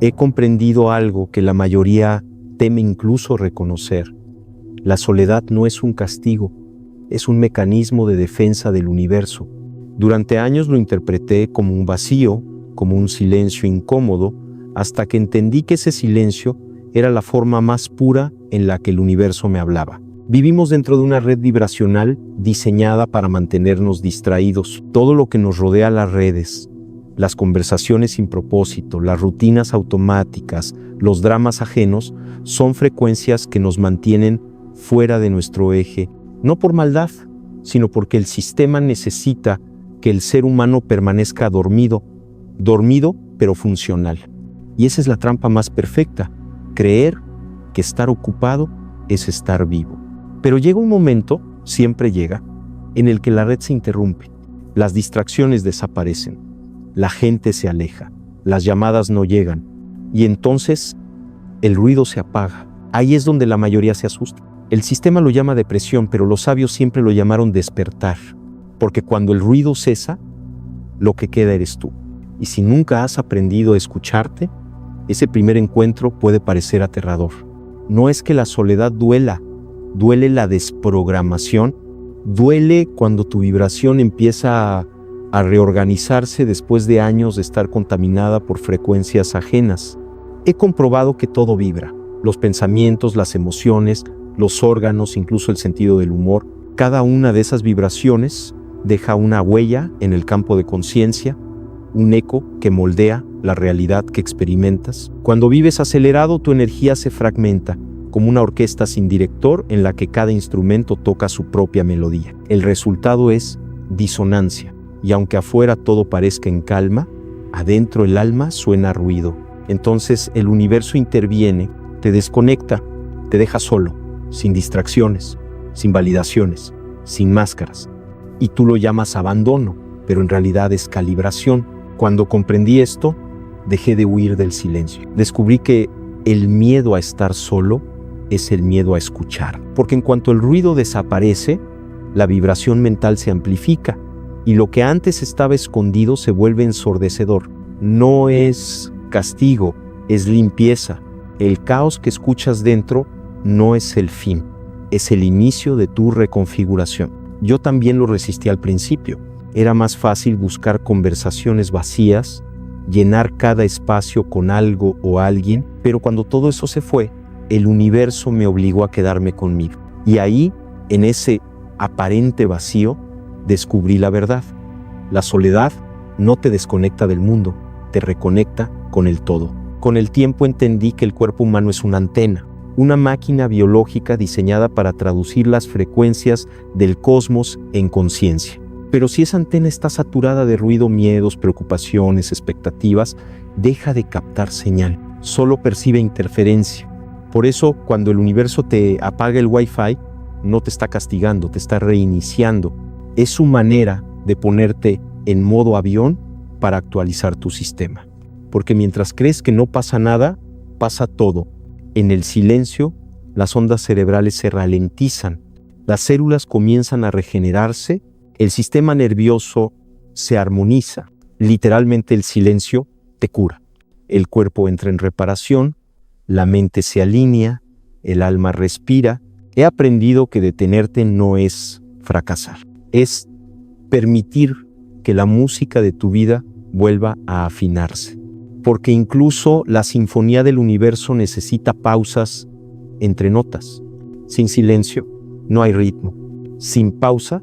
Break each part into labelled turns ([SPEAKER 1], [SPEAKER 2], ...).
[SPEAKER 1] he comprendido algo que la mayoría teme incluso reconocer. La soledad no es un castigo, es un mecanismo de defensa del universo. Durante años lo interpreté como un vacío, como un silencio incómodo, hasta que entendí que ese silencio era la forma más pura en la que el universo me hablaba. Vivimos dentro de una red vibracional diseñada para mantenernos distraídos. Todo lo que nos rodea, las redes, las conversaciones sin propósito, las rutinas automáticas, los dramas ajenos, son frecuencias que nos mantienen fuera de nuestro eje, no por maldad, sino porque el sistema necesita que el ser humano permanezca dormido pero funcional. Y esa es la trampa más perfecta, creer que estar ocupado es estar vivo. Pero llega un momento, siempre llega, en el que la red se interrumpe, las distracciones desaparecen, la gente se aleja, las llamadas no llegan, y entonces el ruido se apaga. Ahí es donde la mayoría se asusta. El sistema lo llama depresión, pero los sabios siempre lo llamaron despertar, porque cuando el ruido cesa, lo que queda eres tú. Y si nunca has aprendido a escucharte, ese primer encuentro puede parecer aterrador. No es que la soledad duela, duele la desprogramación, duele cuando tu vibración empieza a reorganizarse después de años de estar contaminada por frecuencias ajenas. He comprobado que todo vibra, los pensamientos, las emociones, los órganos, incluso el sentido del humor. Cada una de esas vibraciones deja una huella en el campo de conciencia, un eco que moldea la realidad que experimentas. Cuando vives acelerado, tu energía se fragmenta, como una orquesta sin director en la que cada instrumento toca su propia melodía. El resultado es disonancia, y aunque afuera todo parezca en calma, adentro el alma suena ruido. Entonces el universo interviene, te desconecta, te deja solo, sin distracciones, sin validaciones, sin máscaras. Y tú lo llamas abandono, pero en realidad es calibración. Cuando comprendí esto, dejé de huir del silencio. Descubrí que el miedo a estar solo es el miedo a escuchar. Porque en cuanto el ruido desaparece, la vibración mental se amplifica y lo que antes estaba escondido se vuelve ensordecedor. No es castigo, es limpieza. El caos que escuchas dentro no es el fin, es el inicio de tu reconfiguración. Yo también lo resistí al principio. Era más fácil buscar conversaciones vacías, llenar cada espacio con algo o alguien, pero cuando todo eso se fue, el universo me obligó a quedarme conmigo. Y ahí, en ese aparente vacío, descubrí la verdad. La soledad no te desconecta del mundo, te reconecta con el todo. Con el tiempo entendí que el cuerpo humano es una antena, una máquina biológica diseñada para traducir las frecuencias del cosmos en conciencia. Pero si esa antena está saturada de ruido, miedos, preocupaciones, expectativas, deja de captar señal, solo percibe interferencia. Por eso, cuando el universo te apaga el Wi-Fi, no te está castigando, te está reiniciando. Es su manera de ponerte en modo avión para actualizar tu sistema. Porque mientras crees que no pasa nada, pasa todo. En el silencio, las ondas cerebrales se ralentizan, las células comienzan a regenerarse, el sistema nervioso se armoniza. Literalmente el silencio te cura. El cuerpo entra en reparación, la mente se alinea, el alma respira. He aprendido que detenerte no es fracasar, es permitir que la música de tu vida vuelva a afinarse. Porque incluso la sinfonía del universo necesita pausas entre notas. Sin silencio no hay ritmo. Sin pausa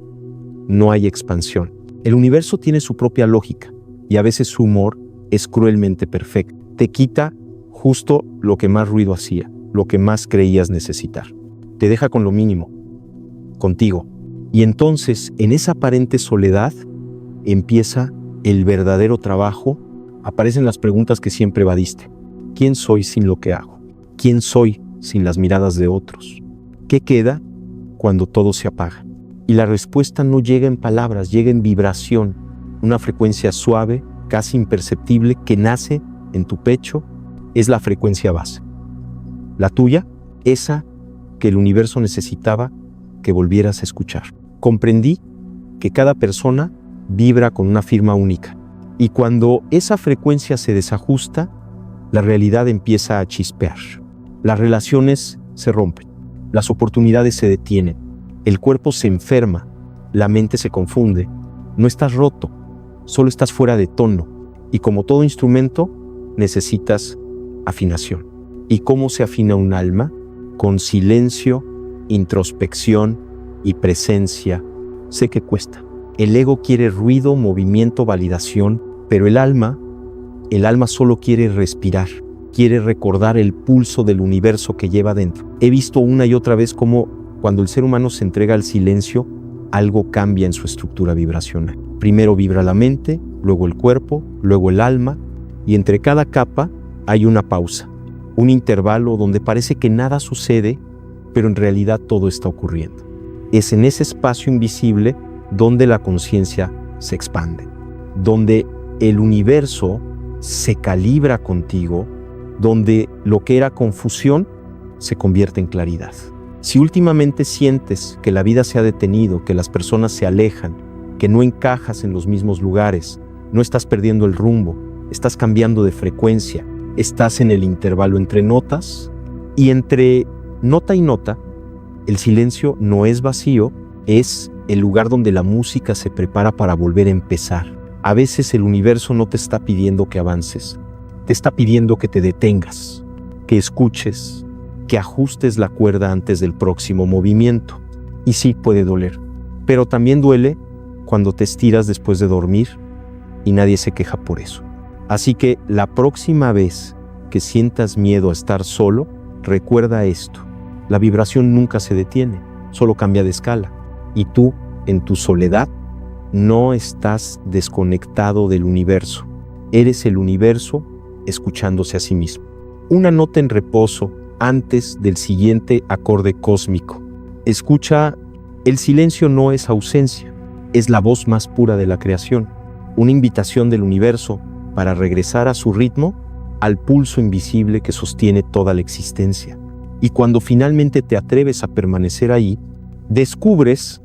[SPEAKER 1] no hay expansión. El universo tiene su propia lógica y a veces su humor es cruelmente perfecto. Te quita justo lo que más ruido hacía, lo que más creías necesitar. Te deja con lo mínimo, contigo. Y entonces, en esa aparente soledad, empieza el verdadero trabajo. Aparecen las preguntas que siempre evadiste. ¿Quién soy sin lo que hago? ¿Quién soy sin las miradas de otros? ¿Qué queda cuando todo se apaga? Y la respuesta no llega en palabras, llega en vibración, una frecuencia suave, casi imperceptible, que nace en tu pecho, es la frecuencia base. La tuya, esa que el universo necesitaba que volvieras a escuchar. Comprendí que cada persona vibra con una firma única. Y cuando esa frecuencia se desajusta, la realidad empieza a chispear. Las relaciones se rompen, las oportunidades se detienen, el cuerpo se enferma, la mente se confunde. No estás roto, solo estás fuera de tono. Y como todo instrumento, necesitas afinación. ¿Y cómo se afina un alma? Con silencio, introspección y presencia. Sé que cuesta. El ego quiere ruido, movimiento, validación, pero el alma solo quiere respirar, quiere recordar el pulso del universo que lleva dentro. He visto una y otra vez cómo cuando el ser humano se entrega al silencio, algo cambia en su estructura vibracional. Primero vibra la mente, luego el cuerpo, luego el alma, y entre cada capa hay una pausa, un intervalo donde parece que nada sucede, pero en realidad todo está ocurriendo. Es en ese espacio invisible donde la conciencia se expande, donde el universo se calibra contigo, donde lo que era confusión se convierte en claridad. Si últimamente sientes que la vida se ha detenido, que las personas se alejan, que no encajas en los mismos lugares, no estás perdiendo el rumbo, estás cambiando de frecuencia, estás en el intervalo entre notas, y entre nota y nota, el silencio no es vacío, es el lugar donde la música se prepara para volver a empezar. A veces el universo no te está pidiendo que avances, te está pidiendo que te detengas, que escuches, que ajustes la cuerda antes del próximo movimiento. Y sí, puede doler, pero también duele cuando te estiras después de dormir y nadie se queja por eso. Así que la próxima vez que sientas miedo a estar solo, recuerda esto: la vibración nunca se detiene, solo cambia de escala. Y tú, en tu soledad, no estás desconectado del universo. Eres el universo escuchándose a sí mismo. Una nota en reposo antes del siguiente acorde cósmico. Escucha, el silencio no es ausencia, es la voz más pura de la creación. Una invitación del universo para regresar a su ritmo, al pulso invisible que sostiene toda la existencia. Y cuando finalmente te atreves a permanecer ahí, descubres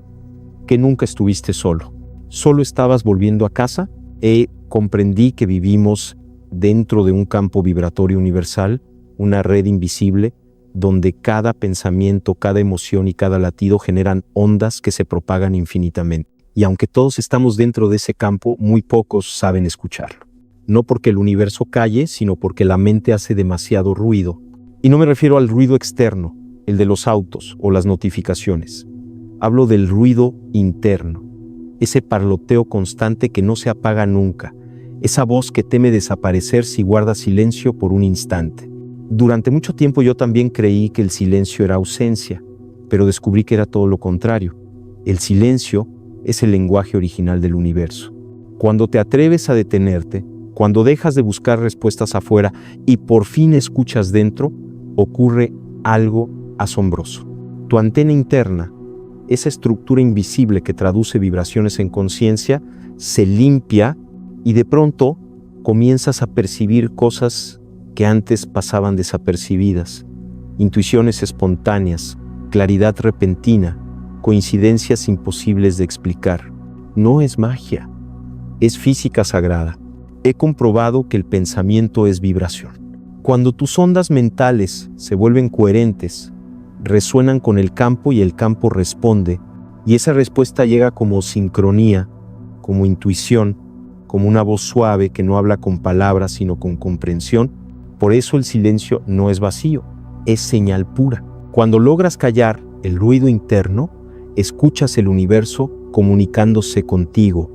[SPEAKER 1] que nunca estuviste solo. Solo estabas volviendo a casa y comprendí que vivimos dentro de un campo vibratorio universal, una red invisible, donde cada pensamiento, cada emoción y cada latido generan ondas que se propagan infinitamente. Y aunque todos estamos dentro de ese campo, muy pocos saben escucharlo. No porque el universo calle, sino porque la mente hace demasiado ruido. Y no me refiero al ruido externo, el de los autos o las notificaciones. Hablo del ruido interno, ese parloteo constante que no se apaga nunca, esa voz que teme desaparecer si guarda silencio por un instante. Durante mucho tiempo yo también creí que el silencio era ausencia, pero descubrí que era todo lo contrario. El silencio es el lenguaje original del universo. Cuando te atreves a detenerte, cuando dejas de buscar respuestas afuera y por fin escuchas dentro, ocurre algo asombroso. Tu antena interna, esa estructura invisible que traduce vibraciones en conciencia, se limpia y de pronto comienzas a percibir cosas que antes pasaban desapercibidas, intuiciones espontáneas, claridad repentina, coincidencias imposibles de explicar. No es magia, es física sagrada. He comprobado que el pensamiento es vibración. Cuando tus ondas mentales se vuelven coherentes, resuenan con el campo y el campo responde, y esa respuesta llega como sincronía, como intuición, como una voz suave que no habla con palabras sino con comprensión. Por eso el silencio no es vacío, es señal pura. Cuando logras callar el ruido interno, escuchas el universo comunicándose contigo,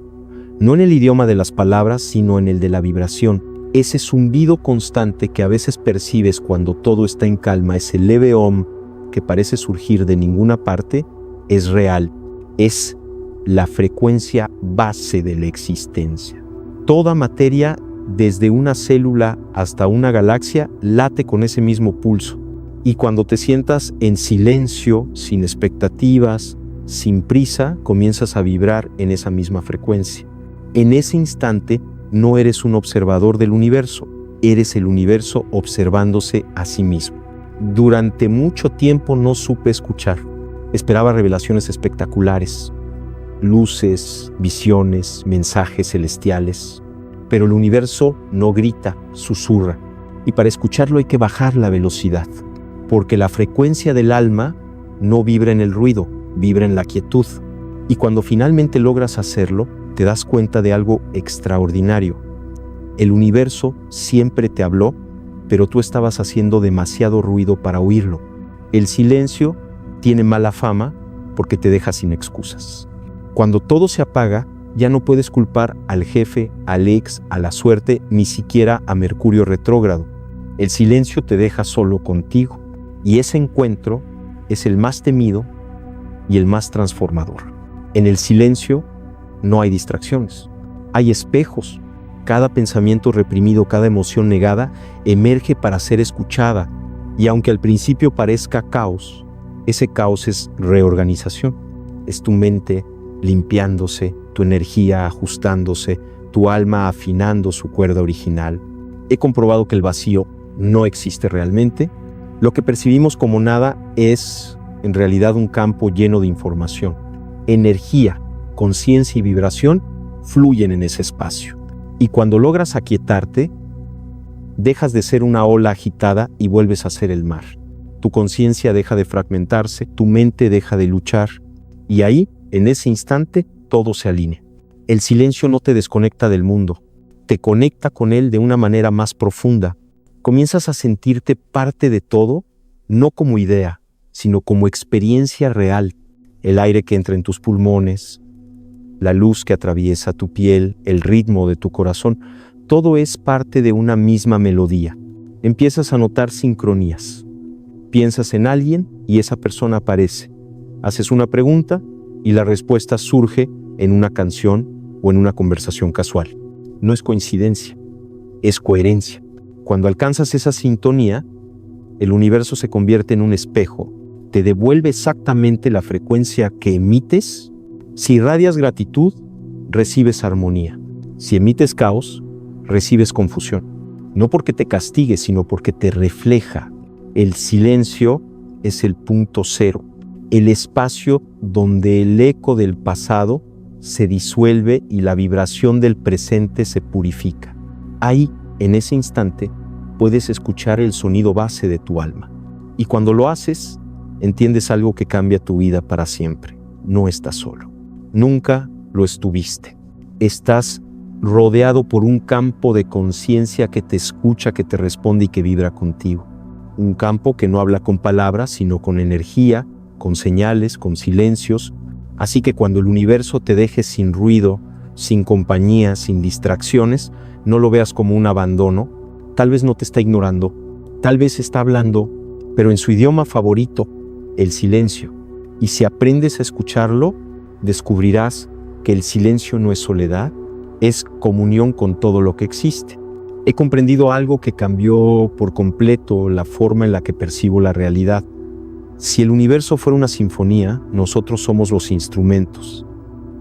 [SPEAKER 1] no en el idioma de las palabras, sino en el de la vibración. Ese zumbido constante que a veces percibes cuando todo está en calma, ese leve om que parece surgir de ninguna parte, es real, es la frecuencia base de la existencia. Toda materia, desde una célula hasta una galaxia, late con ese mismo pulso. Y cuando te sientas en silencio, sin expectativas, sin prisa, comienzas a vibrar en esa misma frecuencia. En ese instante no eres un observador del universo, eres el universo observándose a sí mismo. Durante mucho tiempo no supe escuchar. Esperaba revelaciones espectaculares, luces, visiones, mensajes celestiales. Pero el universo no grita, susurra. Y para escucharlo hay que bajar la velocidad, porque la frecuencia del alma no vibra en el ruido, vibra en la quietud. Y cuando finalmente logras hacerlo, te das cuenta de algo extraordinario. El universo siempre te habló, pero tú estabas haciendo demasiado ruido para oírlo. El silencio tiene mala fama porque te deja sin excusas. Cuando todo se apaga, ya no puedes culpar al jefe, al ex, a la suerte, ni siquiera a Mercurio retrógrado. El silencio te deja solo contigo, y ese encuentro es el más temido y el más transformador. En el silencio no hay distracciones, hay espejos. Cada pensamiento reprimido, cada emoción negada emerge para ser escuchada, y aunque al principio parezca caos, ese caos es reorganización. Es tu mente limpiándose, tu energía ajustándose, tu alma afinando su cuerda original. He comprobado que el vacío no existe realmente. Lo que percibimos como nada es en realidad un campo lleno de información. Energía, conciencia y vibración fluyen en ese espacio. Y cuando logras aquietarte, dejas de ser una ola agitada y vuelves a ser el mar. Tu conciencia deja de fragmentarse, tu mente deja de luchar, y ahí, en ese instante, todo se alinea. El silencio no te desconecta del mundo, te conecta con él de una manera más profunda. Comienzas a sentirte parte de todo, no como idea, sino como experiencia real. El aire que entra en tus pulmones, la luz que atraviesa tu piel, el ritmo de tu corazón, todo es parte de una misma melodía. Empiezas a notar sincronías. Piensas en alguien y esa persona aparece. Haces una pregunta y la respuesta surge en una canción o en una conversación casual. No es coincidencia, es coherencia. Cuando alcanzas esa sintonía, el universo se convierte en un espejo. Te devuelve exactamente la frecuencia que emites. Si irradias gratitud, recibes armonía. Si emites caos, recibes confusión. No porque te castigue, sino porque te refleja. El silencio es el punto cero, el espacio donde el eco del pasado se disuelve y la vibración del presente se purifica. Ahí, en ese instante, puedes escuchar el sonido base de tu alma. Y cuando lo haces, entiendes algo que cambia tu vida para siempre. No estás solo. Nunca lo estuviste. Estás rodeado por un campo de conciencia que te escucha, que te responde y que vibra contigo. Un campo que no habla con palabras, sino con energía, con señales, con silencios. Así que cuando el universo te deje sin ruido, sin compañía, sin distracciones, no lo veas como un abandono. Tal vez no te está ignorando, tal vez está hablando, pero en su idioma favorito, el silencio. Y si aprendes a escucharlo, descubrirás que el silencio no es soledad, es comunión con todo lo que existe. He comprendido algo que cambió por completo la forma en la que percibo la realidad. Si el universo fuera una sinfonía, nosotros somos los instrumentos.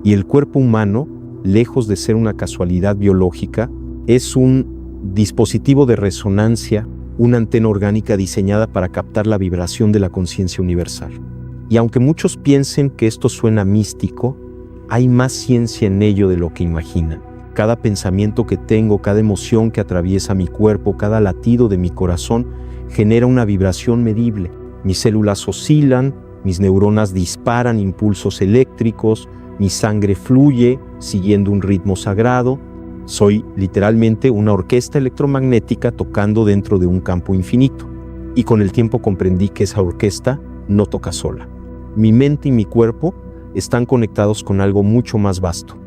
[SPEAKER 1] Y el cuerpo humano, lejos de ser una casualidad biológica, es un dispositivo de resonancia, una antena orgánica diseñada para captar la vibración de la conciencia universal. Y aunque muchos piensen que esto suena místico, hay más ciencia en ello de lo que imaginan. Cada pensamiento que tengo, cada emoción que atraviesa mi cuerpo, cada latido de mi corazón genera una vibración medible. Mis células oscilan, mis neuronas disparan impulsos eléctricos, mi sangre fluye siguiendo un ritmo sagrado. Soy literalmente una orquesta electromagnética tocando dentro de un campo infinito. Y con el tiempo comprendí que esa orquesta no toca sola. Mi mente y mi cuerpo están conectados con algo mucho más vasto.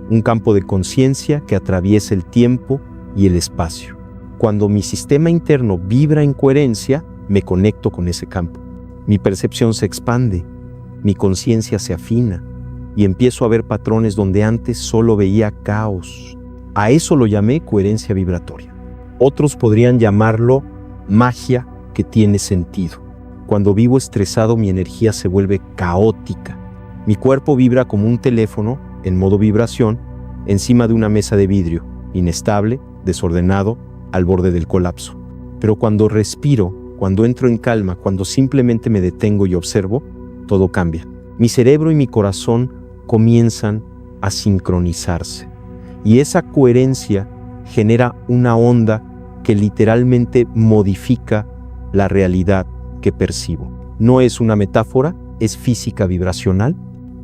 [SPEAKER 1] Un campo de conciencia que atraviesa el tiempo y el espacio. Cuando mi sistema interno vibra en coherencia, me conecto con ese campo. Mi percepción se expande, mi conciencia se afina y empiezo a ver patrones donde antes solo veía caos. A eso lo llamé coherencia vibratoria. Otros podrían llamarlo magia que tiene sentido. Cuando vivo estresado, mi energía se vuelve caótica. Mi cuerpo vibra como un teléfono en modo vibración encima de una mesa de vidrio, inestable, desordenado, al borde del colapso. Pero cuando respiro, cuando entro en calma, cuando simplemente me detengo y observo, todo cambia. Mi cerebro y mi corazón comienzan a sincronizarse. Y esa coherencia genera una onda que literalmente modifica la realidad que percibo. No es una metáfora, es física vibracional.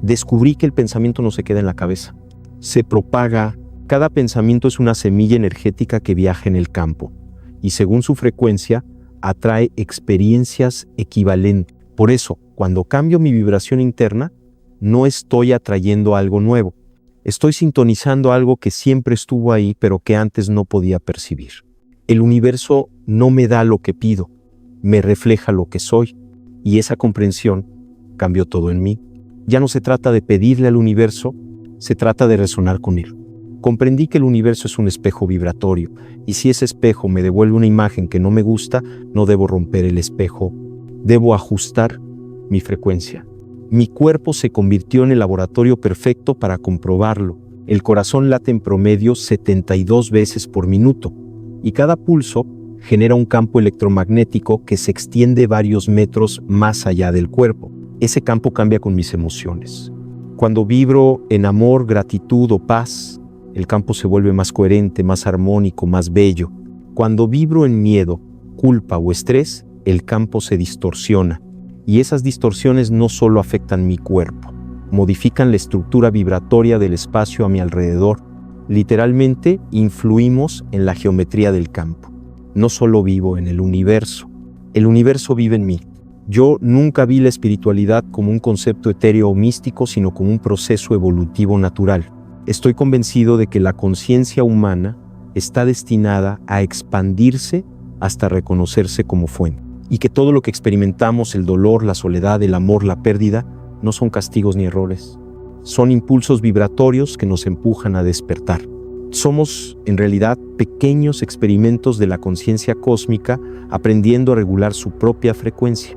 [SPEAKER 1] Descubrí que el pensamiento no se queda en la cabeza, se propaga. Cada pensamiento es una semilla energética que viaja en el campo y según su frecuencia atrae experiencias equivalentes. Por eso, cuando cambio mi vibración interna, no estoy atrayendo algo nuevo. Estoy sintonizando algo que siempre estuvo ahí, pero que antes no podía percibir. El universo no me da lo que pido, me refleja lo que soy, y esa comprensión cambió todo en mí. Ya no se trata de pedirle al universo, se trata de resonar con él. Comprendí que el universo es un espejo vibratorio, y si ese espejo me devuelve una imagen que no me gusta, no debo romper el espejo, debo ajustar mi frecuencia. Mi cuerpo se convirtió en el laboratorio perfecto para comprobarlo. El corazón late en promedio 72 veces por minuto, y cada pulso genera un campo electromagnético que se extiende varios metros más allá del cuerpo. Ese campo cambia con mis emociones. Cuando vibro en amor, gratitud o paz, el campo se vuelve más coherente, más armónico, más bello. Cuando vibro en miedo, culpa o estrés, el campo se distorsiona. Y esas distorsiones no solo afectan mi cuerpo, modifican la estructura vibratoria del espacio a mi alrededor. Literalmente, influimos en la geometría del campo. No solo vivo en el universo vive en mí. Yo nunca vi la espiritualidad como un concepto etéreo o místico, sino como un proceso evolutivo natural. Estoy convencido de que la conciencia humana está destinada a expandirse hasta reconocerse como fuente, y que todo lo que experimentamos, el dolor, la soledad, el amor, la pérdida, no son castigos ni errores. Son impulsos vibratorios que nos empujan a despertar. Somos, en realidad, pequeños experimentos de la conciencia cósmica aprendiendo a regular su propia frecuencia.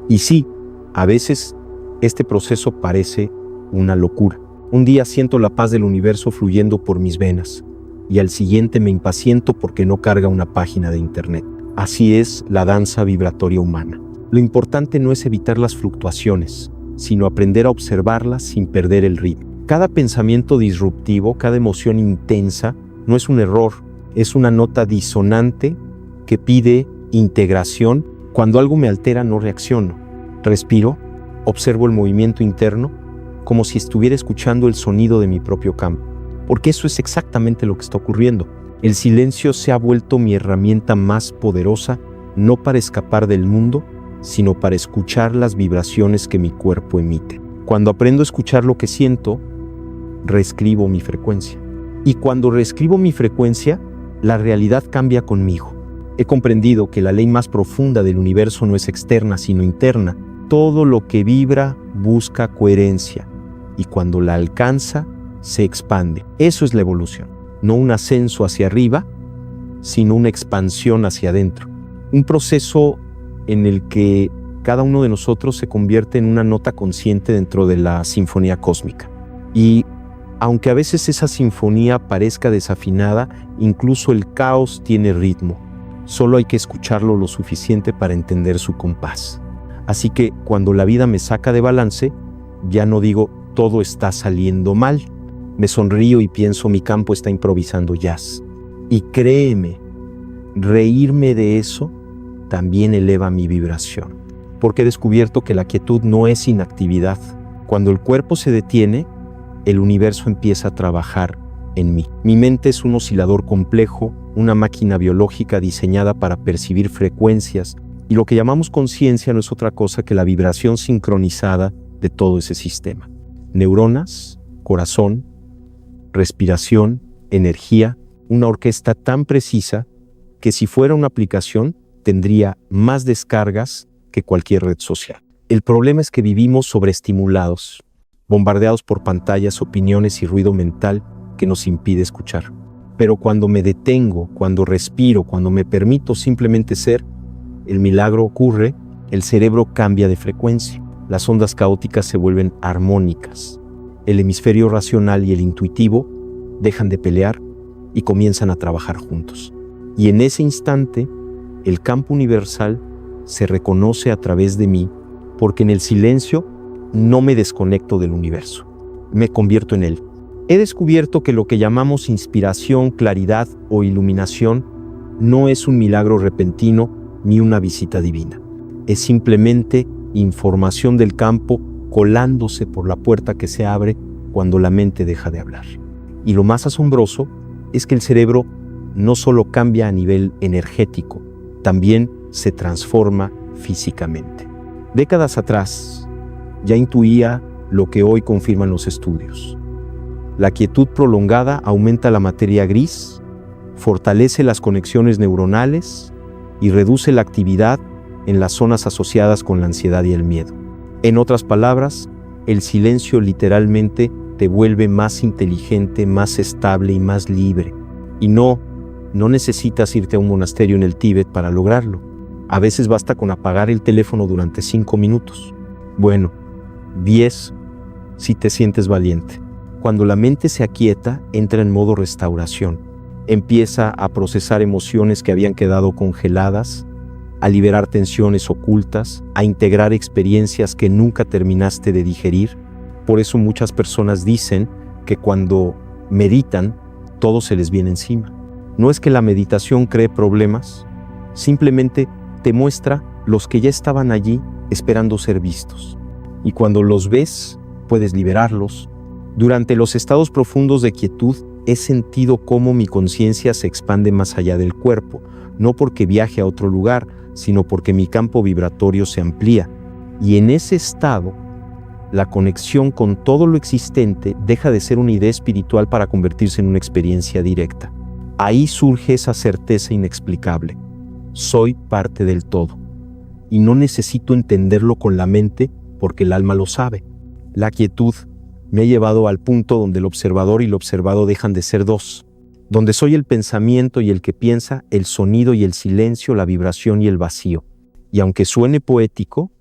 [SPEAKER 1] Y sí, a veces este proceso parece una locura. Un día siento la paz del universo fluyendo por mis venas, y al siguiente me impaciento porque no carga una página de internet. Así es la danza vibratoria humana. Lo importante no es evitar las fluctuaciones, sino aprender a observarlas sin perder el ritmo. Cada pensamiento disruptivo, cada emoción intensa, no es un error, es una nota disonante que pide integración. Cuando algo me altera, no reacciono. Respiro, observo el movimiento interno, como si estuviera escuchando el sonido de mi propio campo. Porque eso es exactamente lo que está ocurriendo. El silencio se ha vuelto mi herramienta más poderosa, no para escapar del mundo, sino para escuchar las vibraciones que mi cuerpo emite. Cuando aprendo a escuchar lo que siento, reescribo mi frecuencia. Y cuando reescribo mi frecuencia, la realidad cambia conmigo. He comprendido que la ley más profunda del universo no es externa, sino interna. Todo lo que vibra busca coherencia, y cuando la alcanza, se expande. Eso es la evolución. No un ascenso hacia arriba, sino una expansión hacia adentro. Un proceso en el que cada uno de nosotros se convierte en una nota consciente dentro de la sinfonía cósmica. Y aunque a veces esa sinfonía parezca desafinada, incluso el caos tiene ritmo. Solo hay que escucharlo lo suficiente para entender su compás. Así que cuando la vida me saca de balance, ya no digo todo está saliendo mal. Me sonrío y pienso mi campo está improvisando jazz. Y créeme, reírme de eso también eleva mi vibración. Porque he descubierto que la quietud no es inactividad. Cuando el cuerpo se detiene, el universo empieza a trabajar en mí. Mi mente es un oscilador complejo, una máquina biológica diseñada para percibir frecuencias, y lo que llamamos conciencia no es otra cosa que la vibración sincronizada de todo ese sistema. Neuronas, corazón, respiración, energía, una orquesta tan precisa que si fuera una aplicación tendría más descargas que cualquier red social. El problema es que vivimos sobreestimulados, bombardeados por pantallas, opiniones y ruido mental que nos impide escuchar. Pero cuando me detengo, cuando respiro, cuando me permito simplemente ser, el milagro ocurre, el cerebro cambia de frecuencia, las ondas caóticas se vuelven armónicas, el hemisferio racional y el intuitivo dejan de pelear y comienzan a trabajar juntos. Y en ese instante, el campo universal se reconoce a través de mí, porque en el silencio no me desconecto del universo, me convierto en él. He descubierto que lo que llamamos inspiración, claridad o iluminación no es un milagro repentino ni una visita divina. Es simplemente información del campo colándose por la puerta que se abre cuando la mente deja de hablar. Y lo más asombroso es que el cerebro no solo cambia a nivel energético, también se transforma físicamente. Décadas atrás, ya intuía lo que hoy confirman los estudios. La quietud prolongada aumenta la materia gris, fortalece las conexiones neuronales y reduce la actividad en las zonas asociadas con la ansiedad y el miedo. En otras palabras, el silencio literalmente te vuelve más inteligente, más estable y más libre. Y no necesitas irte a un monasterio en el Tíbet para lograrlo. A veces basta con apagar el teléfono durante 5 minutos. Bueno, 10 si te sientes valiente. Cuando la mente se aquieta, entra en modo restauración. Empieza a procesar emociones que habían quedado congeladas, a liberar tensiones ocultas, a integrar experiencias que nunca terminaste de digerir. Por eso muchas personas dicen que cuando meditan, todo se les viene encima. No es que la meditación cree problemas, simplemente te muestra los que ya estaban allí esperando ser vistos. Y cuando los ves, puedes liberarlos. Durante los estados profundos de quietud, he sentido cómo mi conciencia se expande más allá del cuerpo, no porque viaje a otro lugar, sino porque mi campo vibratorio se amplía. Y en ese estado, la conexión con todo lo existente deja de ser una idea espiritual para convertirse en una experiencia directa. Ahí surge esa certeza inexplicable. Soy parte del todo. Y no necesito entenderlo con la mente porque el alma lo sabe. La quietud me ha llevado al punto donde el observador y el observado dejan de ser dos. Donde soy el pensamiento y el que piensa, el sonido y el silencio, la vibración y el vacío. Y aunque suene poético,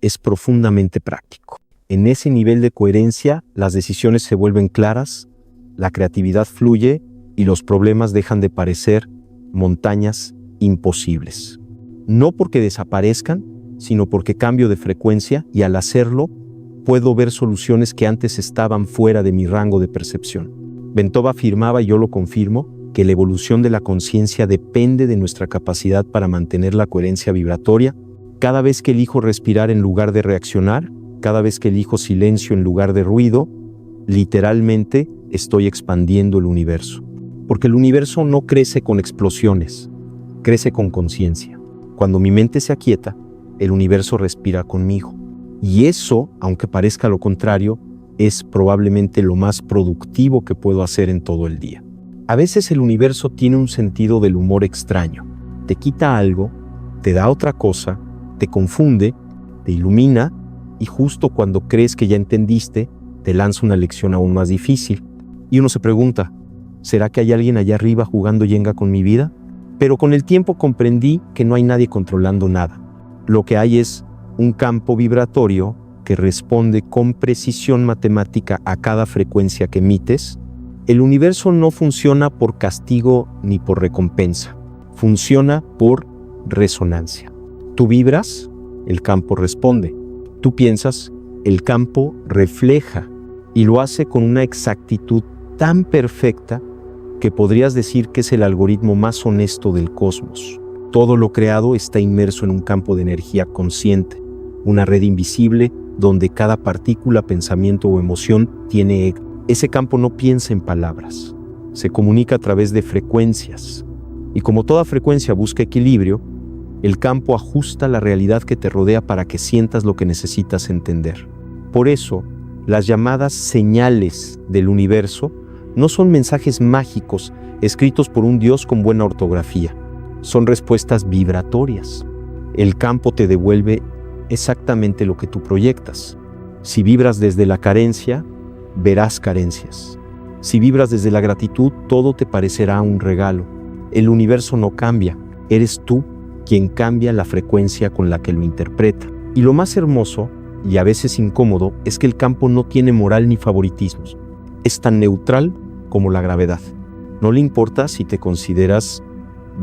[SPEAKER 1] es profundamente práctico. En ese nivel de coherencia, las decisiones se vuelven claras, la creatividad fluye y los problemas dejan de parecer montañas imposibles. No porque desaparezcan, sino porque cambio de frecuencia y al hacerlo, puedo ver soluciones que antes estaban fuera de mi rango de percepción. Bentov afirmaba, y yo lo confirmo, que la evolución de la conciencia depende de nuestra capacidad para mantener la coherencia vibratoria. Cada vez que elijo respirar en lugar de reaccionar, cada vez que elijo silencio en lugar de ruido, literalmente estoy expandiendo el universo. Porque el universo no crece con explosiones, crece con conciencia. Cuando mi mente se aquieta, el universo respira conmigo. Y eso, aunque parezca lo contrario, es probablemente lo más productivo que puedo hacer en todo el día. A veces el universo tiene un sentido del humor extraño. Te quita algo, te da otra cosa, te confunde, te ilumina y justo cuando crees que ya entendiste, te lanza una lección aún más difícil. Y uno se pregunta, ¿será que hay alguien allá arriba jugando yenga con mi vida? Pero con el tiempo comprendí que no hay nadie controlando nada. Lo que hay es un campo vibratorio que responde con precisión matemática a cada frecuencia que emites. El universo no funciona por castigo ni por recompensa. Funciona por resonancia. Tú vibras, el campo responde. Tú piensas, el campo refleja. Y lo hace con una exactitud tan perfecta que podrías decir que es el algoritmo más honesto del cosmos. Todo lo creado está inmerso en un campo de energía consciente, una red invisible donde cada partícula, pensamiento o emoción tiene eco. Ese campo no piensa en palabras, se comunica a través de frecuencias. Y como toda frecuencia busca equilibrio, el campo ajusta la realidad que te rodea para que sientas lo que necesitas entender. Por eso, las llamadas señales del universo no son mensajes mágicos escritos por un Dios con buena ortografía. Son respuestas vibratorias. El campo te devuelve exactamente lo que tú proyectas. Si vibras desde la carencia, verás carencias. Si vibras desde la gratitud, todo te parecerá un regalo. El universo no cambia, eres tú quien cambia la frecuencia con la que lo interpreta. Y lo más hermoso, y a veces incómodo, es que el campo no tiene moral ni favoritismos. Es tan neutral como la gravedad. No le importa si te consideras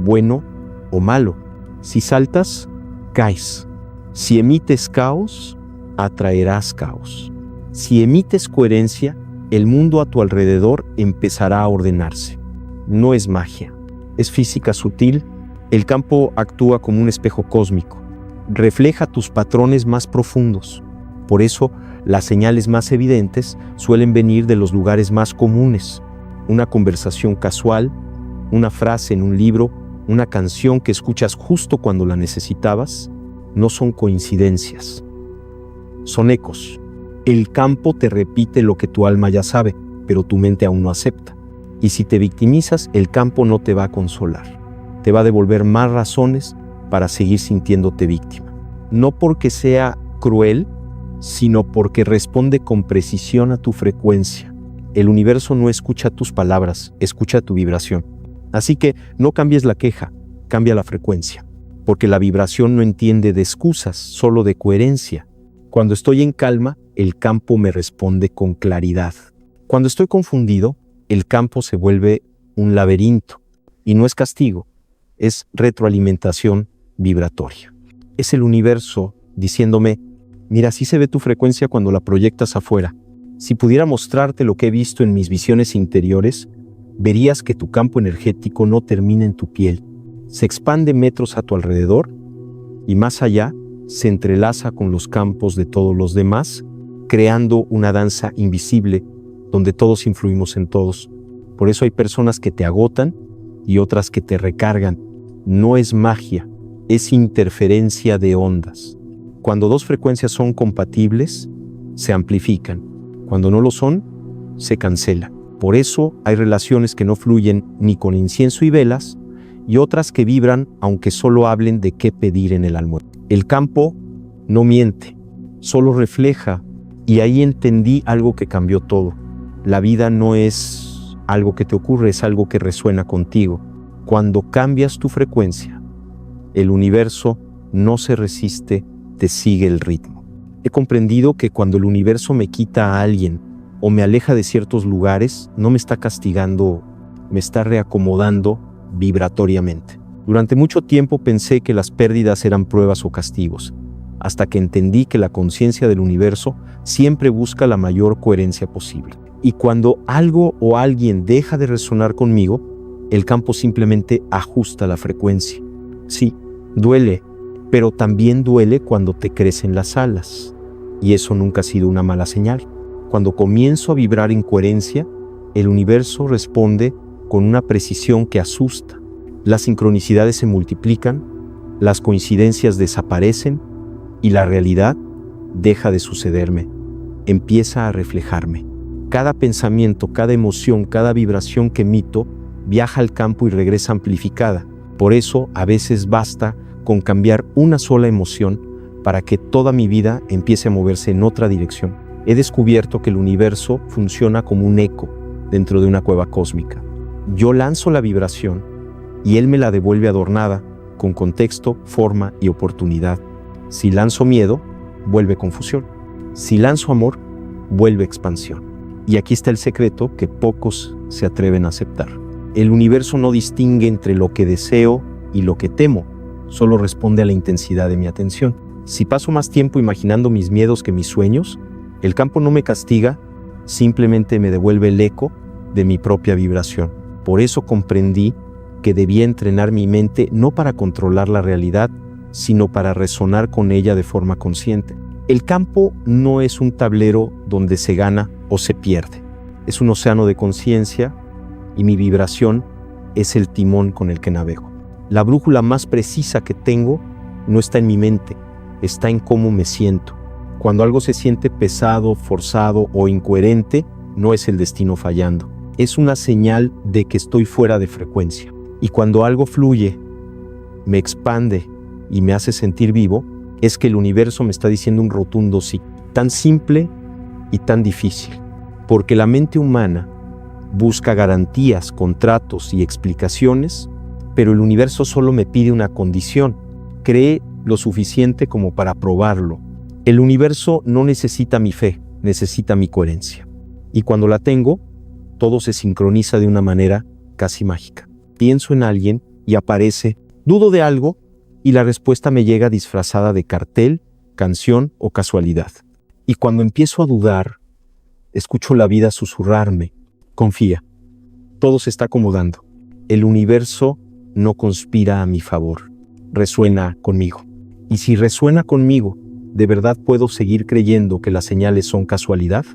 [SPEAKER 1] bueno o malo. Si saltas, caes. Si emites caos, atraerás caos. Si emites coherencia, el mundo a tu alrededor empezará a ordenarse. No es magia, es física sutil, el campo actúa como un espejo cósmico. Refleja tus patrones más profundos. Por eso, las señales más evidentes suelen venir de los lugares más comunes. Una conversación casual, una frase en un libro, una canción que escuchas justo cuando la necesitabas, no son coincidencias. Son ecos. El campo te repite lo que tu alma ya sabe, pero tu mente aún no acepta. Y si te victimizas, el campo no te va a consolar. Te va a devolver más razones para seguir sintiéndote víctima. No porque sea cruel, sino porque responde con precisión a tu frecuencia. El universo no escucha tus palabras, escucha tu vibración. Así que no cambies la queja, cambia la frecuencia. Porque la vibración no entiende de excusas, solo de coherencia. Cuando estoy en calma, el campo me responde con claridad. Cuando estoy confundido, el campo se vuelve un laberinto. Y no es castigo, es retroalimentación vibratoria. Es el universo diciéndome, mira, así se ve tu frecuencia cuando la proyectas afuera. Si pudiera mostrarte lo que he visto en mis visiones interiores, verías que tu campo energético no termina en tu piel. Se expande metros a tu alrededor y más allá se entrelaza con los campos de todos los demás, creando una danza invisible donde todos influimos en todos. Por eso hay personas que te agotan y otras que te recargan. No es magia, es interferencia de ondas. Cuando dos frecuencias son compatibles, se amplifican. Cuando no lo son, se cancela. Por eso hay relaciones que no fluyen ni con incienso y velas y otras que vibran aunque solo hablen de qué pedir en el almuerzo. El campo no miente, solo refleja, y ahí entendí algo que cambió todo. La vida no es algo que te ocurre, es algo que resuena contigo. Cuando cambias tu frecuencia, el universo no se resiste, te sigue el ritmo. He comprendido que cuando el universo me quita a alguien o me aleja de ciertos lugares, no me está castigando, me está reacomodando vibratoriamente. Durante mucho tiempo pensé que las pérdidas eran pruebas o castigos, hasta que entendí que la conciencia del universo siempre busca la mayor coherencia posible. Y cuando algo o alguien deja de resonar conmigo, el campo simplemente ajusta la frecuencia. Sí, duele, pero también duele cuando te crecen las alas. Y eso nunca ha sido una mala señal. Cuando comienzo a vibrar en coherencia, el universo responde con una precisión que asusta. Las sincronicidades se multiplican, las coincidencias desaparecen y la realidad deja de sucederme, empieza a reflejarme. Cada pensamiento, cada emoción, cada vibración que emito viaja al campo y regresa amplificada. Por eso a veces basta con cambiar una sola emoción para que toda mi vida empiece a moverse en otra dirección. He descubierto que el universo funciona como un eco dentro de una cueva cósmica. Yo lanzo la vibración y él me la devuelve adornada con contexto, forma y oportunidad. Si lanzo miedo, vuelve confusión. Si lanzo amor, vuelve expansión. Y aquí está el secreto que pocos se atreven a aceptar. El universo no distingue entre lo que deseo y lo que temo, solo responde a la intensidad de mi atención. Si paso más tiempo imaginando mis miedos que mis sueños, el campo no me castiga, simplemente me devuelve el eco de mi propia vibración. Por eso comprendí que debía entrenar mi mente no para controlar la realidad, sino para resonar con ella de forma consciente. El campo no es un tablero donde se gana o se pierde. Es un océano de conciencia y mi vibración es el timón con el que navego. La brújula más precisa que tengo no está en mi mente, está en cómo me siento. Cuando algo se siente pesado, forzado o incoherente, no es el destino fallando. Es una señal de que estoy fuera de frecuencia. Y cuando algo fluye, me expande y me hace sentir vivo, es que el universo me está diciendo un rotundo sí. Tan simple y tan difícil. Porque la mente humana busca garantías, contratos y explicaciones, pero el universo solo me pide una condición. Cree lo suficiente como para probarlo. El universo no necesita mi fe, necesita mi coherencia. Y cuando la tengo, todo se sincroniza de una manera casi mágica. Pienso en alguien y aparece, dudo de algo, y la respuesta me llega disfrazada de cartel, canción o casualidad. Y cuando empiezo a dudar, escucho la vida susurrarme, confía, todo se está acomodando. el universo no conspira a mi favor, resuena conmigo. Y si resuena conmigo, ¿de verdad puedo seguir creyendo que las señales son casualidad?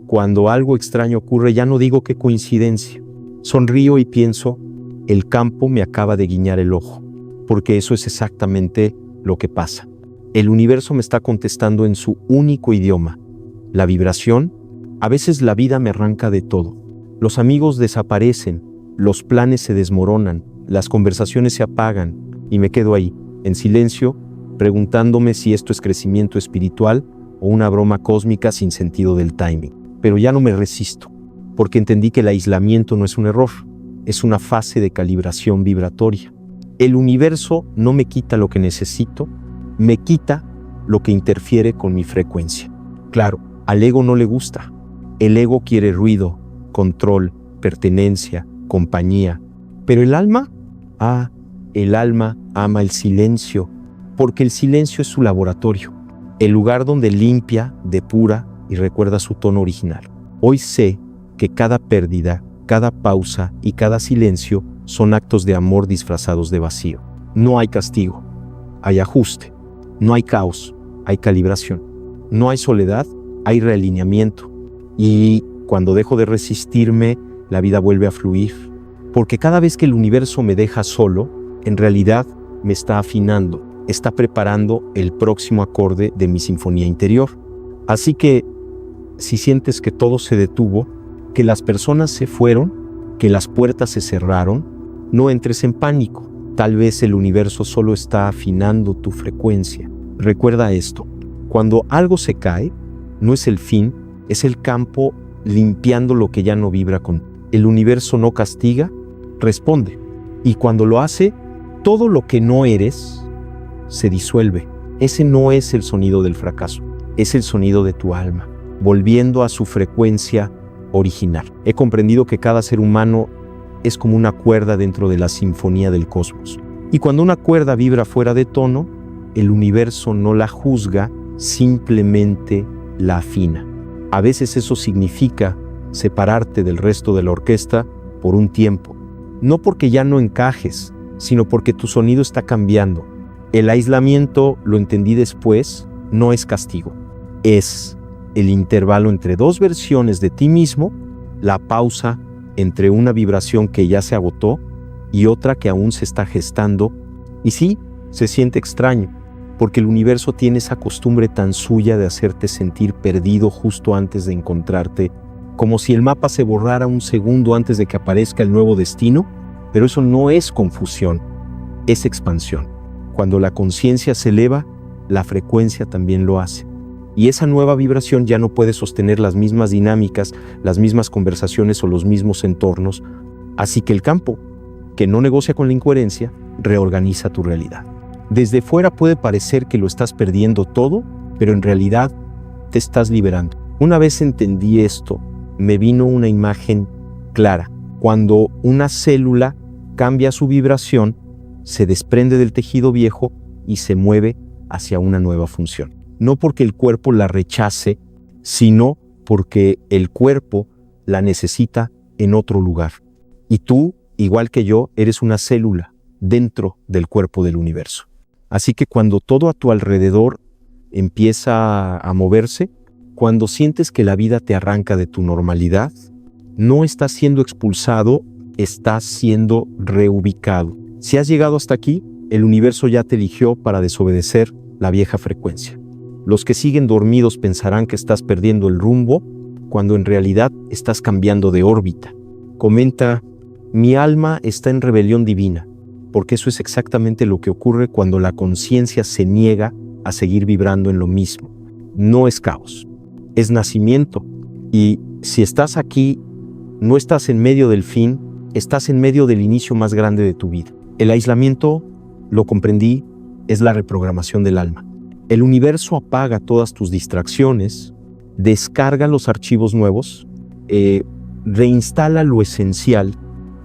[SPEAKER 1] Cuando algo extraño ocurre, ya no digo qué coincidencia. Sonrío y pienso, el campo me acaba de guiñar el ojo, porque eso es exactamente lo que pasa. El universo me está contestando en su único idioma, la vibración. A veces la vida me arranca de todo. Los amigos desaparecen, los planes se desmoronan, las conversaciones se apagan y me quedo ahí, en silencio, preguntándome si esto es crecimiento espiritual o una broma cósmica sin sentido del timing. Pero ya no me resisto, porque entendí que el aislamiento no es un error, es una fase de calibración vibratoria. El universo no me quita lo que necesito, me quita lo que interfiere con mi frecuencia. Claro, al ego no le gusta. El ego quiere ruido, control, pertenencia, compañía. Pero el alma, el alma ama el silencio, porque el silencio es su laboratorio, el lugar donde limpia, depura y recuerda su tono original. Hoy sé que cada pérdida, cada pausa y cada silencio son actos de amor disfrazados de vacío. No hay castigo, hay ajuste. No hay caos, hay calibración. No hay soledad, hay realineamiento. Y cuando dejo de resistirme, la vida vuelve a fluir. Porque cada vez que el universo me deja solo, en realidad me está afinando, está preparando el próximo acorde de mi sinfonía interior. Así que, si sientes que todo se detuvo, que las personas se fueron, que las puertas se cerraron, no entres en pánico. Tal vez el universo solo está afinando tu frecuencia. Recuerda esto, cuando algo se cae, no es el fin, es el campo limpiando lo que ya no vibra con. El universo no castiga, responde. Y cuando lo hace, todo lo que no eres se disuelve. Ese no es el sonido del fracaso, es el sonido de tu alma, volviendo a su frecuencia original. He comprendido que cada ser humano es como una cuerda dentro de la sinfonía del cosmos. Y cuando una cuerda vibra fuera de tono, el universo no la juzga, simplemente la afina. A veces eso significa separarte del resto de la orquesta por un tiempo. No porque ya no encajes, sino porque tu sonido está cambiando. El aislamiento, lo entendí después, no es castigo. Es el intervalo entre dos versiones de ti mismo, la pausa entre una vibración que ya se agotó y otra que aún se está gestando. Y sí, se siente extraño, porque el universo tiene esa costumbre tan suya de hacerte sentir perdido justo antes de encontrarte, como si el mapa se borrara un segundo antes de que aparezca el nuevo destino. Pero eso no es confusión, es expansión. Cuando la conciencia se eleva, la frecuencia también lo hace. Y esa nueva vibración ya no puede sostener las mismas dinámicas, las mismas conversaciones o los mismos entornos. Así que el campo, que no negocia con la incoherencia, reorganiza tu realidad. Desde fuera puede parecer que lo estás perdiendo todo, pero en realidad te estás liberando. Una vez entendí esto, me vino una imagen clara. Cuando una célula cambia su vibración, se desprende del tejido viejo y se mueve hacia una nueva función. No porque el cuerpo la rechace, sino porque el cuerpo la necesita en otro lugar. Y tú, igual que yo, eres una célula dentro del cuerpo del universo. Así que cuando todo a tu alrededor empieza a moverse, cuando sientes que la vida te arranca de tu normalidad, no estás siendo expulsado, estás siendo reubicado. Si has llegado hasta aquí, el universo ya te eligió para desobedecer la vieja frecuencia. Los que siguen dormidos pensarán que estás perdiendo el rumbo, cuando en realidad estás cambiando de órbita. Comenta, mi alma está en rebelión divina, porque eso es exactamente lo que ocurre cuando la conciencia se niega a seguir vibrando en lo mismo. No es caos, es nacimiento. Y si estás aquí, no estás en medio del fin, estás en medio del inicio más grande de tu vida. El aislamiento, lo comprendí, es la reprogramación del alma. El universo apaga todas tus distracciones, descarga los archivos nuevos, reinstala lo esencial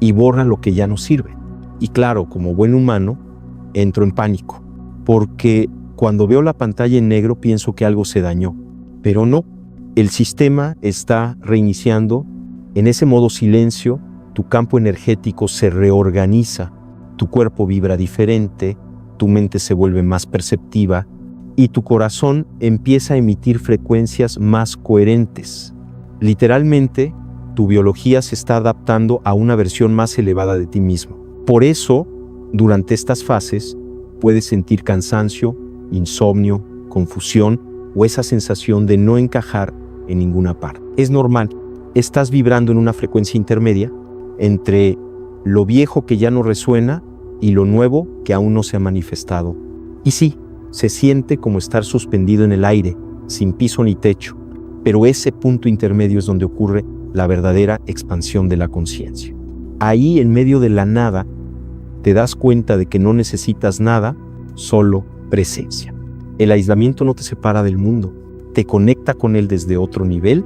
[SPEAKER 1] y borra lo que ya no sirve. Y claro, como buen humano, entro en pánico, porque cuando veo la pantalla en negro pienso que algo se dañó, pero no. El sistema está reiniciando en ese modo silencio tu campo energético se reorganiza, tu cuerpo vibra diferente, tu mente se vuelve más perceptiva y tu corazón empieza a emitir frecuencias más coherentes. Literalmente, tu biología se está adaptando a una versión más elevada de ti mismo. Por eso, durante estas fases, puedes sentir cansancio, insomnio, confusión o esa sensación de no encajar en ninguna parte. Es normal, estás vibrando en una frecuencia intermedia entre lo viejo que ya no resuena y lo nuevo que aún no se ha manifestado. Y sí, se siente como estar suspendido en el aire, sin piso ni techo, pero ese punto intermedio es donde ocurre la verdadera expansión de la conciencia. Ahí, en medio de la nada, te das cuenta de que no necesitas nada, solo presencia. El aislamiento no te separa del mundo, te conecta con él desde otro nivel,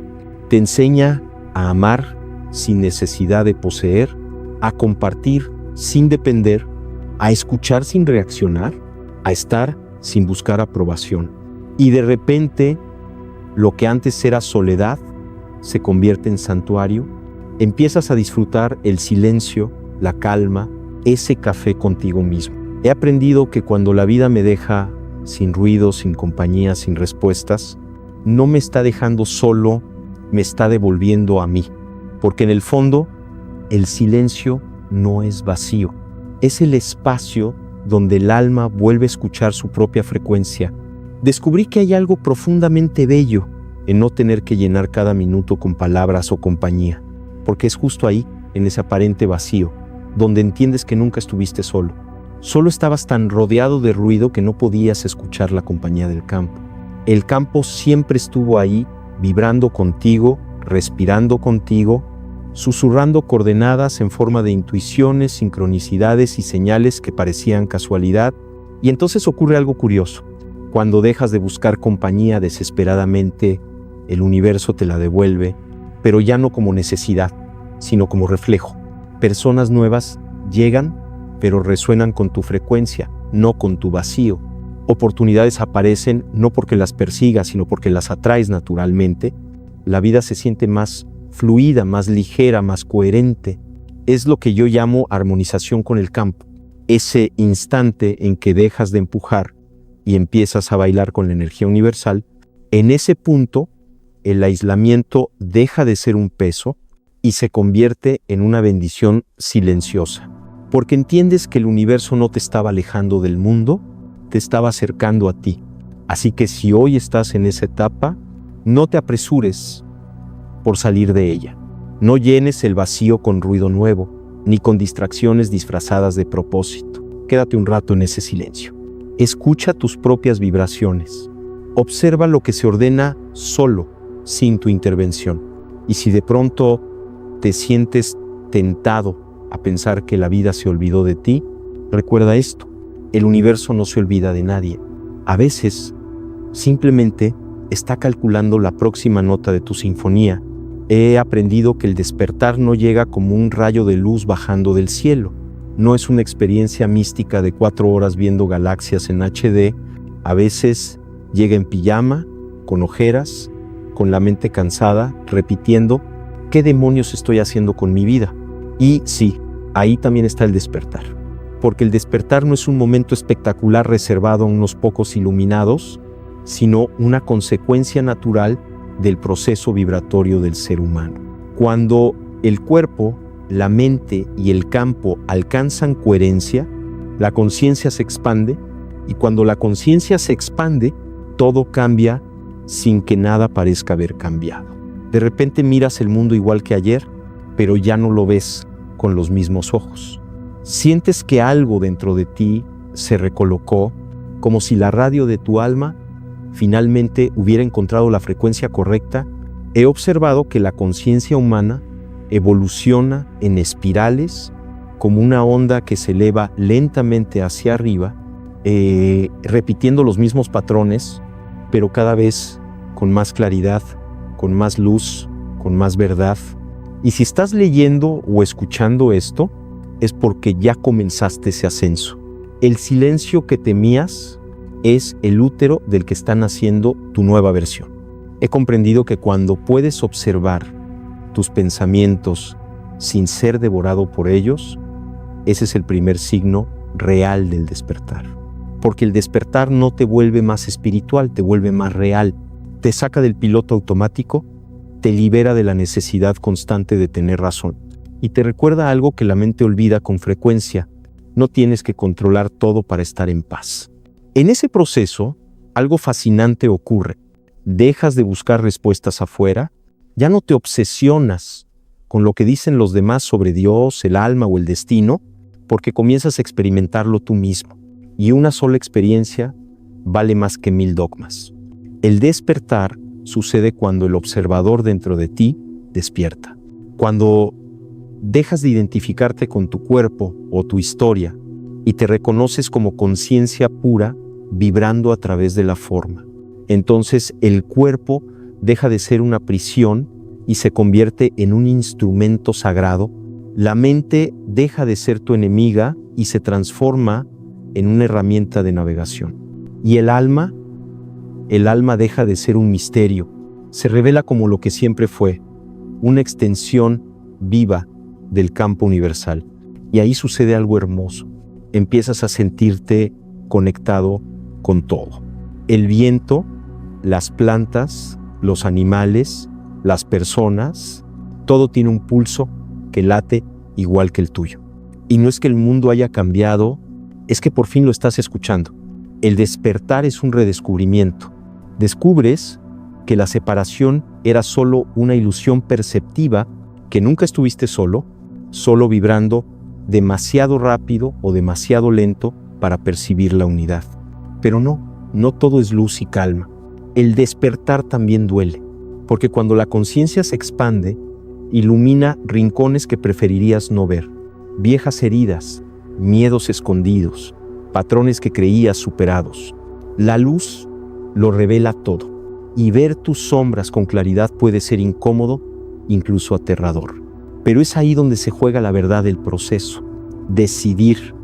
[SPEAKER 1] te enseña a amar sin necesidad de poseer, a compartir sin depender, a escuchar sin reaccionar, a estar sin buscar aprobación. Y de repente, lo que antes era soledad se convierte en santuario. Empiezas a disfrutar el silencio, la calma, ese café contigo mismo. He aprendido que cuando la vida me deja sin ruido, sin compañía, sin respuestas, no me está dejando solo, me está devolviendo a mí. Porque en el fondo, el silencio no es vacío. Es el espacio donde el alma vuelve a escuchar su propia frecuencia. Descubrí que hay algo profundamente bello en no tener que llenar cada minuto con palabras o compañía, porque es justo ahí, en ese aparente vacío, donde entiendes que nunca estuviste solo. Solo estabas tan rodeado de ruido que no podías escuchar la compañía del campo. El campo siempre estuvo ahí, vibrando contigo, respirando contigo, susurrando coordenadas en forma de intuiciones, sincronicidades y señales que parecían casualidad. Y entonces ocurre algo curioso. Cuando dejas de buscar compañía desesperadamente, el universo te la devuelve, pero ya no como necesidad, sino como reflejo. Personas nuevas llegan, pero resuenan con tu frecuencia, no con tu vacío. Oportunidades aparecen no porque las persigas, sino porque las atraes naturalmente. La vida se siente más fluida, más ligera, más coherente. Es lo que yo llamo armonización con el campo. Ese instante en que dejas de empujar y empiezas a bailar con la energía universal, en ese punto el aislamiento deja de ser un peso y se convierte en una bendición silenciosa. Porque entiendes que el universo no te estaba alejando del mundo, te estaba acercando a ti. Así que si hoy estás en esa etapa, no te apresures por salir de ella. No llenes el vacío con ruido nuevo, ni con distracciones disfrazadas de propósito. Quédate un rato en ese silencio. Escucha tus propias vibraciones. Observa lo que se ordena solo, sin tu intervención. Y si de pronto te sientes tentado a pensar que la vida se olvidó de ti, recuerda esto: el universo no se olvida de nadie. A veces, simplemente está calculando la próxima nota de tu sinfonía. He aprendido que el despertar no llega como un rayo de luz bajando del cielo. No es una experiencia mística de 4 horas viendo galaxias en HD. A veces llega en pijama, con ojeras, con la mente cansada, repitiendo: ¿qué demonios estoy haciendo con mi vida? Y sí, ahí también está el despertar. Porque el despertar no es un momento espectacular reservado a unos pocos iluminados, sino una consecuencia natural del proceso vibratorio del ser humano. Cuando el cuerpo, la mente y el campo alcanzan coherencia, la conciencia se expande, y cuando la conciencia se expande, todo cambia sin que nada parezca haber cambiado. De repente miras el mundo igual que ayer, pero ya no lo ves con los mismos ojos. Sientes que algo dentro de ti se recolocó, como si la radio de tu alma finalmente hubiera encontrado la frecuencia correcta. He observado que la conciencia humana evoluciona en espirales, como una onda que se eleva lentamente hacia arriba, repitiendo los mismos patrones, pero cada vez con más claridad, con más luz, con más verdad. Y si estás leyendo o escuchando esto, es porque ya comenzaste ese ascenso. El silencio que temías es el útero del que está naciendo tu nueva versión. He comprendido que cuando puedes observar tus pensamientos sin ser devorado por ellos, ese es el primer signo real del despertar. Porque el despertar no te vuelve más espiritual, te vuelve más real. Te saca del piloto automático, te libera de la necesidad constante de tener razón. Y te recuerda algo que la mente olvida con frecuencia: no tienes que controlar todo para estar en paz. En ese proceso, algo fascinante ocurre. Dejas de buscar respuestas afuera, ya no te obsesionas con lo que dicen los demás sobre Dios, el alma o el destino, porque comienzas a experimentarlo tú mismo. Y una sola experiencia vale más que 1000 dogmas. El despertar sucede cuando el observador dentro de ti despierta. Cuando dejas de identificarte con tu cuerpo o tu historia y te reconoces como conciencia pura vibrando a través de la forma. Entonces el cuerpo deja de ser una prisión y se convierte en un instrumento sagrado. La mente deja de ser tu enemiga y se transforma en una herramienta de navegación. Y el alma deja de ser un misterio, se revela como lo que siempre fue, una extensión viva del campo universal. Y ahí sucede algo hermoso. Empiezas a sentirte conectado con todo. El viento, las plantas, los animales, las personas, todo tiene un pulso que late igual que el tuyo. Y no es que el mundo haya cambiado, es que por fin lo estás escuchando. El despertar es un redescubrimiento. Descubres que la separación era solo una ilusión perceptiva, que nunca estuviste solo vibrando demasiado rápido o demasiado lento para percibir la unidad. Pero no todo es luz y calma. El despertar también duele, porque cuando la conciencia se expande, ilumina rincones que preferirías no ver, viejas heridas, miedos escondidos, patrones que creías superados. La luz lo revela todo, y ver tus sombras con claridad puede ser incómodo, incluso aterrador. Pero es ahí donde se juega la verdad del proceso. Decidir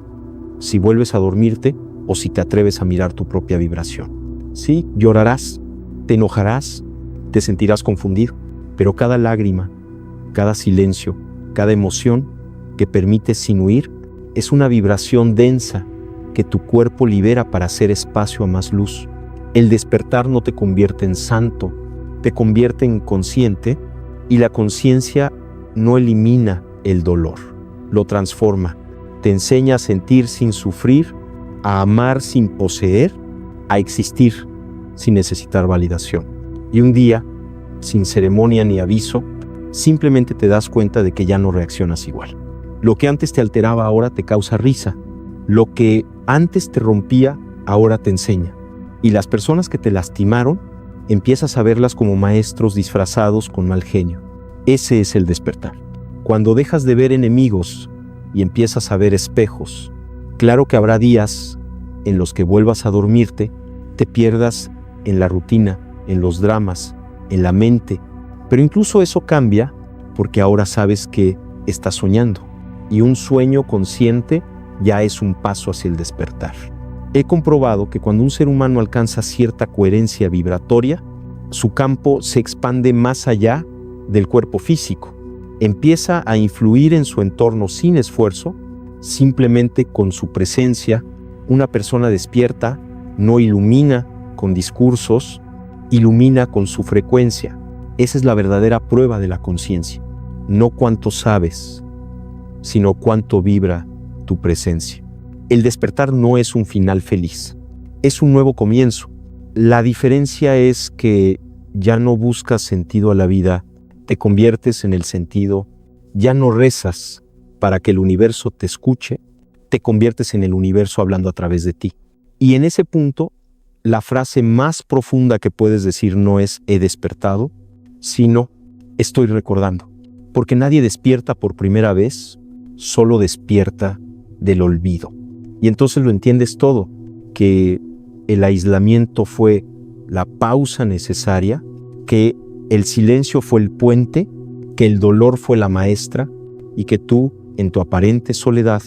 [SPEAKER 1] si vuelves a dormirte o si te atreves a mirar tu propia vibración. Sí, llorarás, te enojarás, te sentirás confundido, pero cada lágrima, cada silencio, cada emoción que permites sin huir es una vibración densa que tu cuerpo libera para hacer espacio a más luz. El despertar no te convierte en santo, te convierte en consciente, y la conciencia no elimina el dolor, lo transforma. Te enseña a sentir sin sufrir, a amar sin poseer, a existir sin necesitar validación. Y un día, sin ceremonia ni aviso, simplemente te das cuenta de que ya no reaccionas igual. Lo que antes te alteraba ahora te causa risa. Lo que antes te rompía ahora te enseña. Y las personas que te lastimaron, empiezas a verlas como maestros disfrazados con mal genio. Ese es el despertar. Cuando dejas de ver enemigos y empiezas a ver espejos, claro que habrá días en los que vuelvas a dormirte, te pierdas en la rutina, en los dramas, en la mente, pero incluso eso cambia porque ahora sabes que estás soñando, y un sueño consciente ya es un paso hacia el despertar. He comprobado que cuando un ser humano alcanza cierta coherencia vibratoria, su campo se expande más allá del cuerpo físico. Empieza a influir en su entorno sin esfuerzo, simplemente con su presencia. Una persona despierta no ilumina con discursos, ilumina con su frecuencia. Esa es la verdadera prueba de la conciencia. No cuánto sabes, sino cuánto vibra tu presencia. El despertar no es un final feliz, es un nuevo comienzo. La diferencia es que ya no buscas sentido a la vida, te conviertes en el sentido. Ya no rezas para que el universo te escuche, te conviertes en el universo hablando a través de ti. Y en ese punto, la frase más profunda que puedes decir no es he despertado, sino estoy recordando. Porque nadie despierta por primera vez, solo despierta del olvido. Y entonces lo entiendes todo, que el aislamiento fue la pausa necesaria, que el silencio fue el puente, que el dolor fue la maestra, y que tú, en tu aparente soledad,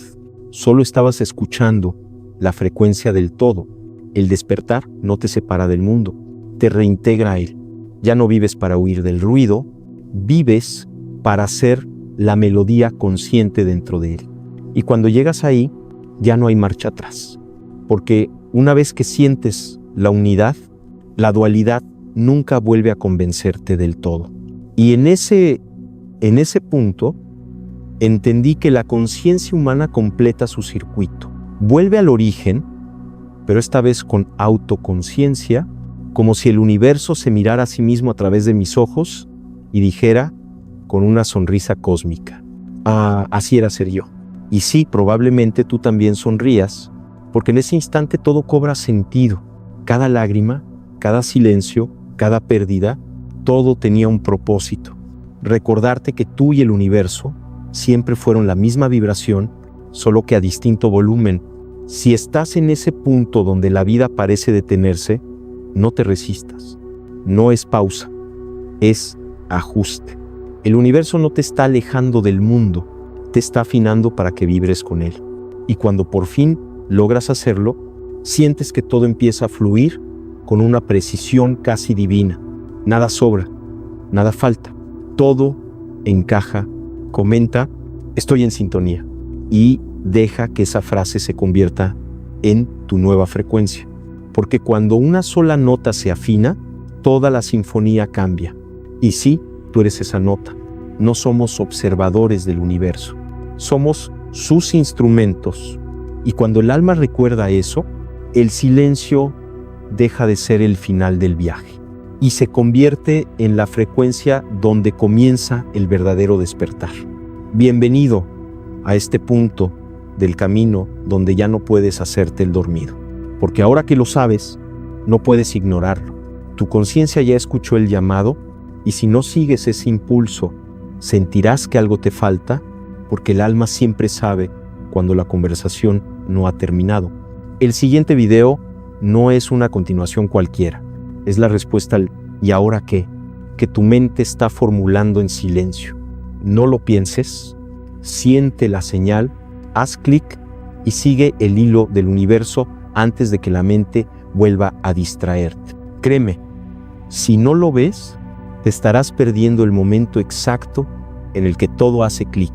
[SPEAKER 1] solo estabas escuchando la frecuencia del todo. El despertar no te separa del mundo, te reintegra a él. Ya no vives para huir del ruido, vives para ser la melodía consciente dentro de él. Y cuando llegas ahí, ya no hay marcha atrás. Porque una vez que sientes la unidad, la dualidad nunca vuelve a convencerte del todo. Y en ese punto, entendí que la conciencia humana completa su circuito. Vuelve al origen, pero esta vez con autoconciencia, como si el universo se mirara a sí mismo a través de mis ojos y dijera con una sonrisa cósmica: ah, así era ser yo. Y sí, probablemente tú también sonrías, porque en ese instante todo cobra sentido. Cada lágrima, cada silencio, cada pérdida, todo tenía un propósito. Recordarte que tú y el universo siempre fueron la misma vibración, solo que a distinto volumen. Si estás en ese punto donde la vida parece detenerse, no te resistas. No es pausa, es ajuste. El universo no te está alejando del mundo, te está afinando para que vibres con él. Y cuando por fin logras hacerlo, sientes que todo empieza a fluir con una precisión casi divina. Nada sobra, nada falta, todo encaja. Comenta: estoy en sintonía, y deja que esa frase se convierta en tu nueva frecuencia. Porque cuando una sola nota se afina, toda la sinfonía cambia. Y sí, tú eres esa nota. No somos observadores del universo, somos sus instrumentos. Y cuando el alma recuerda eso, el silencio deja de ser el final del viaje y se convierte en la frecuencia donde comienza el verdadero despertar. Bienvenido a este punto del camino donde ya no puedes hacerte el dormido, porque ahora que lo sabes, no puedes ignorarlo. Tu conciencia ya escuchó el llamado, y si no sigues ese impulso, sentirás que algo te falta, porque el alma siempre sabe cuando la conversación no ha terminado. El siguiente video no es una continuación cualquiera, es la respuesta al ¿y ahora qué?, que tu mente está formulando en silencio. No lo pienses, siente la señal, haz clic y sigue el hilo del universo antes de que la mente vuelva a distraerte. Créeme, si no lo ves, te estarás perdiendo el momento exacto en el que todo hace clic.